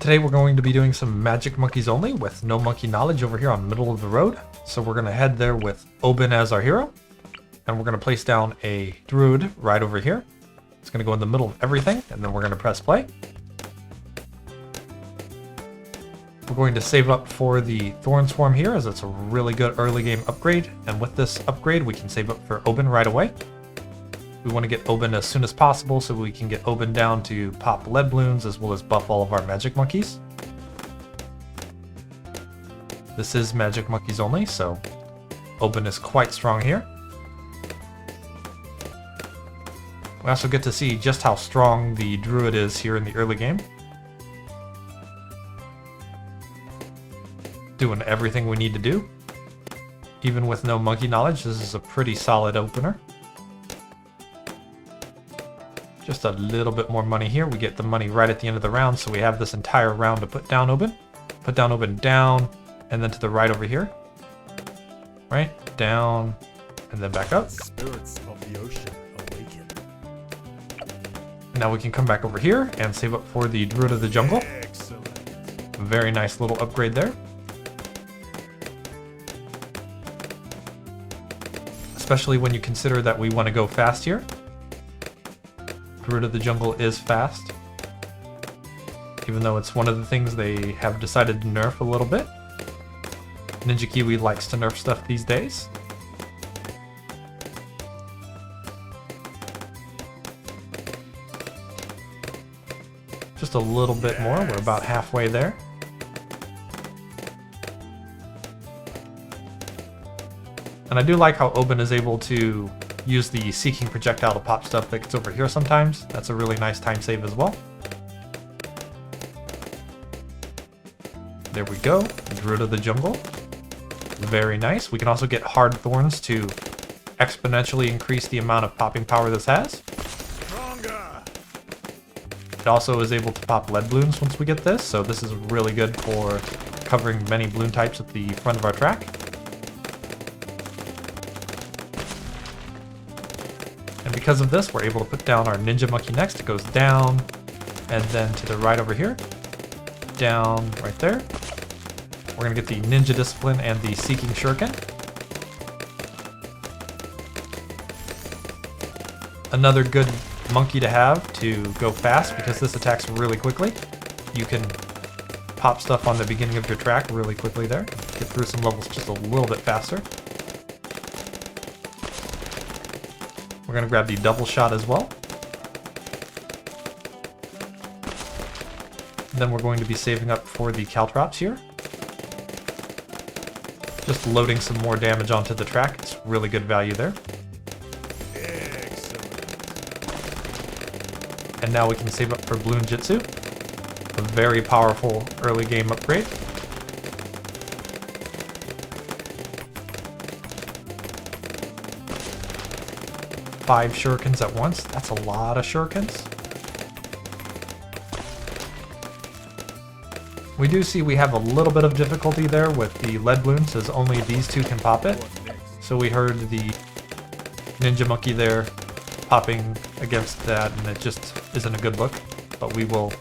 Today we're going to be doing some Magic Monkeys only with no monkey knowledge over here on middle of the road. So we're going to head there with Oben as our hero. And we're going to place down a druid right over here. It's going to go in the middle of everything, and then we're going to press play. We're going to save up for the Thorn Swarm here, as it's a really good early game upgrade. And with this upgrade, we can save up for Oben right away. We want to get Oben as soon as possible so we can get Oben down to pop lead balloons as well as buff all of our Magic Monkeys. This is Magic Monkeys only, so Oben is quite strong here. We also get to see just how strong the Druid is here in the early game. Doing everything we need to do. Even with no monkey knowledge, this is a pretty solid opener. Just a little bit more money here. We get the money right at the end of the round, so we have this entire round to put down Oben. Put down Oben down, and then to the right over here. Right, down, and then back up. Spirits of the ocean awaken. Now we can come back over here and save up for the Druid of the Jungle. Excellent. Very nice little upgrade there. Especially when you consider that we want to go fast here. Druid of the Jungle is fast. Even though it's one of the things they have decided to nerf a little bit. Ninja Kiwi likes to nerf stuff these days. Just a little bit more, we're about halfway there. And I do like how Oben is able to use the Seeking Projectile to pop stuff that gets over here sometimes. That's a really nice time save as well. There we go, Druid of the Jungle. Very nice. We can also get Hard Thorns to exponentially increase the amount of popping power this has. Stronger. It also is able to pop lead balloons once we get this, so this is really good for covering many balloon types at the front of our track. And because of this, we're able to put down our Ninja Monkey next. It goes down, and then to the right over here. Down, right there. We're going to get the Ninja Discipline and the Seeking Shuriken. Another good monkey to have to go fast, because this attacks really quickly. You can pop stuff on the beginning of your track really quickly there. Get through some levels just a little bit faster. We're going to grab the double shot as well. And then we're going to be saving up for the Caltrops here. Just loading some more damage onto the track. It's really good value there. Excellent. And now we can save up for Balloon Jitsu. A very powerful early game upgrade. Five shurikens at once. That's a lot of shurikens. We do see we have a little bit of difficulty there with the lead balloons, as only these two can pop it. So we heard the Ninja Monkey there popping against that, and it just isn't a good look. But we will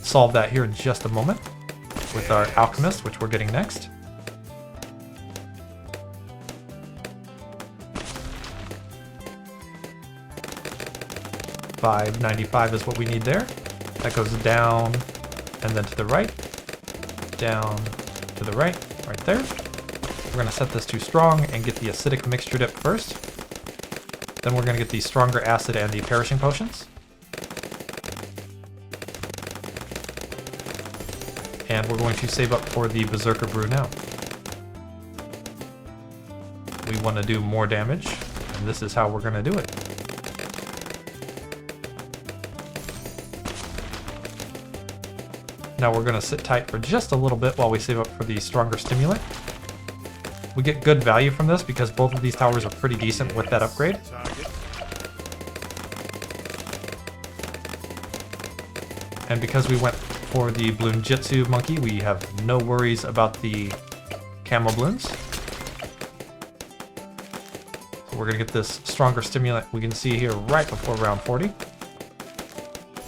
solve that here in just a moment with our Alchemist, which we're getting next. $5.95 is what we need there. That goes down and then to the right, down to the right, right there. We're going to set this to strong and get the acidic mixture dip first. Then we're going to get the stronger acid and the perishing potions. And we're going to save up for the Berserker Brew now. We want to do more damage, and this is how we're going to do it. Now we're going to sit tight for just a little bit while we save up for the stronger stimulant. We get good value from this because both of these towers are pretty decent with that upgrade. Target. And because we went for the Balloon Jitsu Monkey, we have no worries about the Camo Balloons. So we're going to get this stronger stimulant we can see here right before round 40.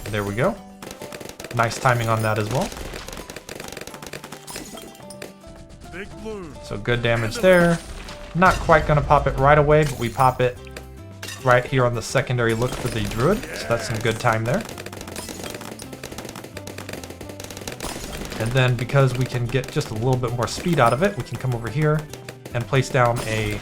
There we go. Nice timing on that as well. Big balloon. So good damage there. Not quite gonna pop it right away, but we pop it right here on the secondary look for the druid. So that's some good time there. And then because we can get just a little bit more speed out of it, we can come over here and place down a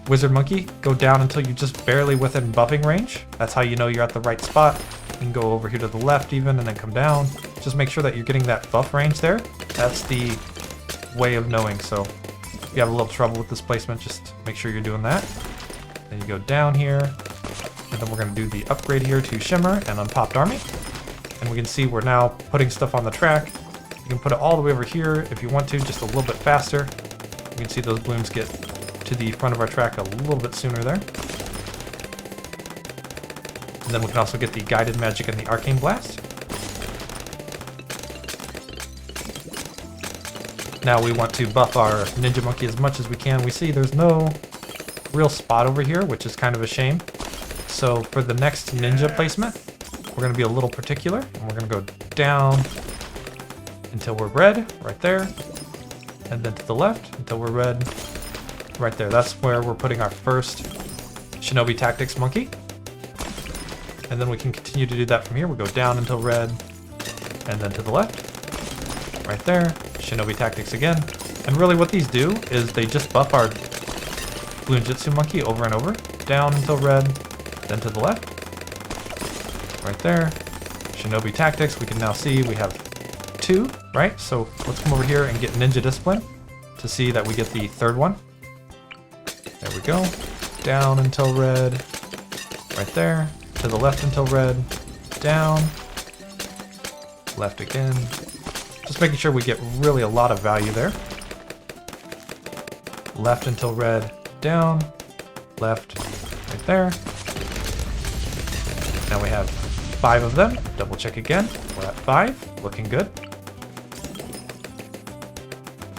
wizard monkey. Go down until you're just barely within buffing range. That's how you know you're at the right spot. You can go over here to the left even and then come down. Just make sure that you're getting that buff range there. That's the way of knowing. So if you have a little trouble with this placement, just make sure you're doing that. Then you go down here, and then we're going to do the upgrade here to Shimmer and Unpopped Army. And we can see we're now putting stuff on the track. You can put it all the way over here if you want to, just a little bit faster. You can see those balloons get to the front of our track a little bit sooner there. And then we can also get the Guided Magic and the Arcane Blast. Now we want to buff our Ninja Monkey as much as we can. We see there's no real spot over here, which is kind of a shame. So for the next ninja placement, we're going to be a little particular, and we're going to go down until we're red, right there, and then to the left until we're red, right there. That's where we're putting our first Shinobi Tactics monkey. And then we can continue to do that from here. We'll go down until red, and then to the left, right there, Shinobi Tactics again. And really what these do is they just buff our Balloon Jitsu monkey over and over. Down until red, then to the left, right there, Shinobi Tactics. We can now see we have 2, right? So let's come over here and get Ninja Discipline to see that we get the third one. There we go. Down until red, right there. To the left until red, down, left again. Just making sure we get really a lot of value there. Left until red, down, left, right there. Now we have 5 of them. Double check again. We're at 5, looking good.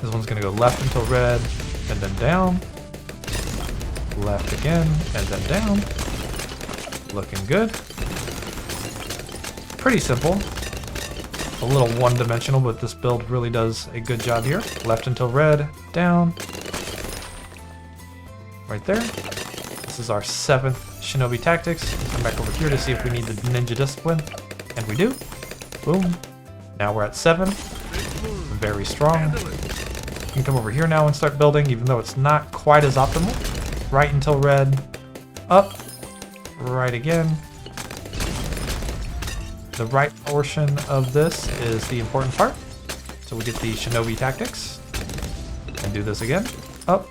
This one's gonna go left until red, and then down. Left again, and then down. Looking good. Pretty simple. A little one-dimensional, but this build really does a good job here. Left until red, down. Right there. This is our 7th Shinobi Tactics. We'll come back over here to see if we need the Ninja Discipline. And we do. Boom. Now we're at 7. Very strong. You can come over here now and start building, even though it's not quite as optimal. Right until red. Up. Right again. The right portion of this is the important part. So we get the Shinobi Tactics. And do this again. Up.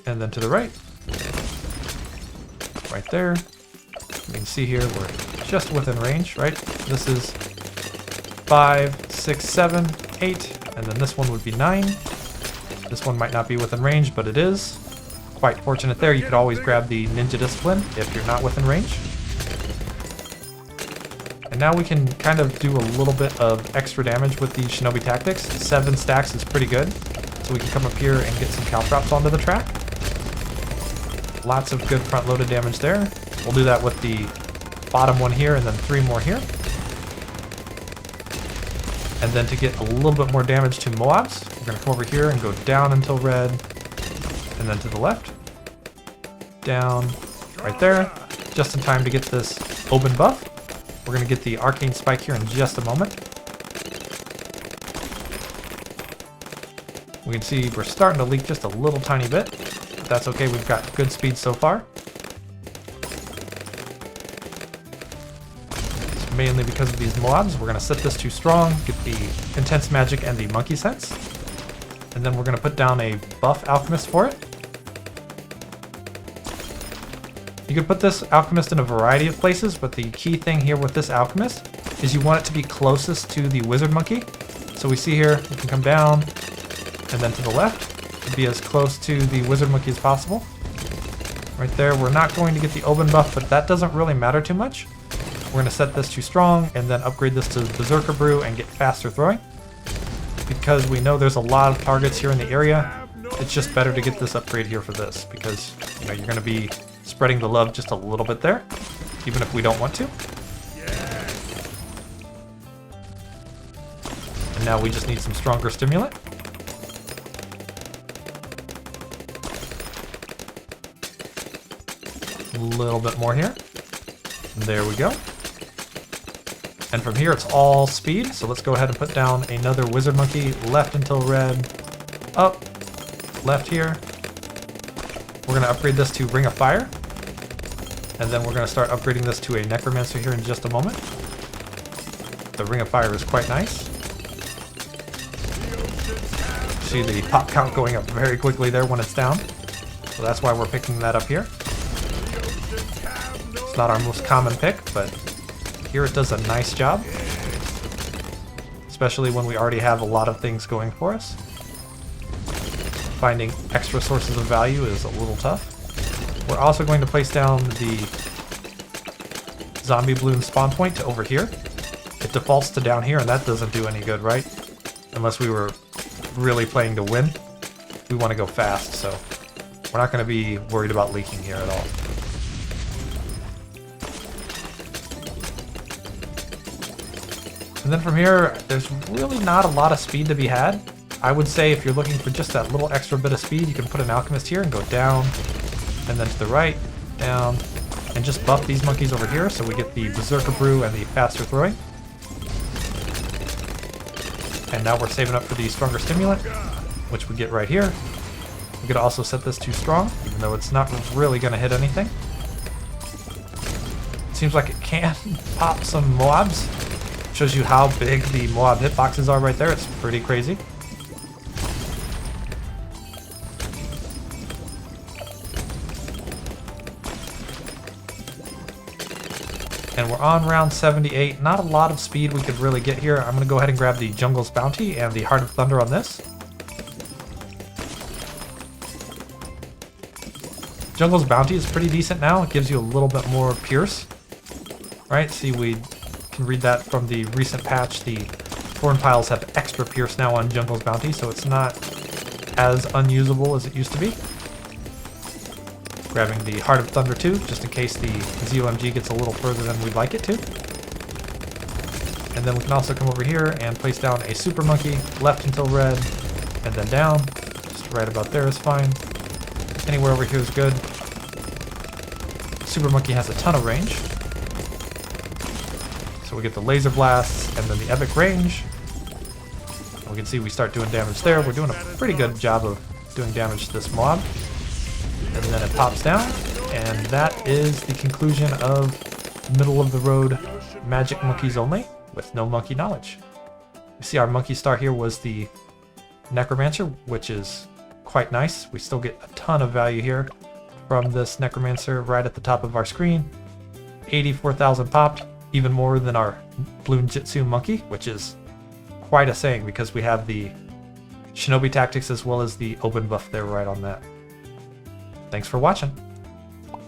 And then to the right. Right there. You can see here we're just within range, right? This is 5, 6, 7, 8, and then this one would be 9. This one might not be within range, but it is. Quite fortunate there. You could always grab the Ninja Discipline if you're not within range. And now we can kind of do a little bit of extra damage with the Shinobi Tactics. 7 stacks is pretty good. So we can come up here and get some Caltrops onto the track. Lots of good front-loaded damage there. We'll do that with the bottom one here and then 3 more here. And then to get a little bit more damage to Moabs, we're going to come over here and go down until red, and then to the left. Down, right there. Just in time to get this Oben buff. We're going to get the Arcane Spike here in just a moment. We can see we're starting to leak just a little tiny bit. But that's okay, we've got good speed so far. It's mainly because of these Moabs. We're going to set this too strong, get the Intense Magic and the Monkey Sense. And then we're going to put down a buff Alchemist for it. You can put this Alchemist in a variety of places, but the key thing here with this Alchemist is you want it to be closest to the Wizard Monkey. So we see here, we can come down and then to the left to be as close to the Wizard Monkey as possible. Right there, we're not going to get the Oben buff, but that doesn't really matter too much. We're going to set this to strong and then upgrade this to Berserker Brew and get faster throwing. Because we know there's a lot of targets here in the area, it's just better to get this upgrade here for this, because you know you're going to be spreading the love just a little bit there, even if we don't want to. Now we just need some stronger stimulant. A little bit more here. There we go. And from here it's all speed, so let's go ahead and put down another Wizard Monkey, left until red, up, left here. We're going to upgrade this to Ring of Fire, and then we're going to start upgrading this to a Necromancer here in just a moment. The Ring of Fire is quite nice. See the pop count going up very quickly there when it's down, so that's why we're picking that up here. It's not our most common pick, but here it does a nice job, especially when we already have a lot of things going for us. Finding extra sources of value is a little tough. We're also going to place down the zombie balloon spawn point to over here. It defaults to down here, and that doesn't do any good, right? Unless we were really playing to win. We want to go fast, so we're not going to be worried about leaking here at all. And then from here, there's really not a lot of speed to be had. I would say if you're looking for just that little extra bit of speed, you can put an Alchemist here and go down, and then to the right, down, and just buff these monkeys over here so we get the Berserker Brew and the faster throwing. And now we're saving up for the stronger stimulant, which we get right here. We could also set this to strong, even though it's not really going to hit anything. Seems like it can pop some Moabs. Shows you how big the Moab hitboxes are right there. It's pretty crazy. And we're on round 78. Not a lot of speed we could really get here. I'm going to go ahead and grab the Jungle's Bounty and the Heart of Thunder on this. Jungle's Bounty is pretty decent now. It gives you a little bit more Pierce. Right? See, we can read that from the recent patch. The Thorn Piles have extra Pierce now on Jungle's Bounty, so it's not as unusable as it used to be. Grabbing the Heart of Thunder too, just in case the ZOMG gets a little further than we'd like it to. And then we can also come over here and place down a Super Monkey, left until red, and then down. Just right about there is fine. Anywhere over here is good. Super Monkey has a ton of range. So we get the Laser Blasts and then the Epic Range. And we can see we start doing damage there. We're doing a pretty good job of doing damage to this mob. And then it pops down, and that is the conclusion of middle of the road magic monkeys only, with no monkey knowledge. You see our monkey star here was the Necromancer, which is quite nice. We still get a ton of value here from this Necromancer right at the top of our screen. 84,000 popped, even more than our Bloon Jitsu monkey, which is quite a saying because we have the Shinobi tactics as well as the open buff there right on that. Thanks for watching.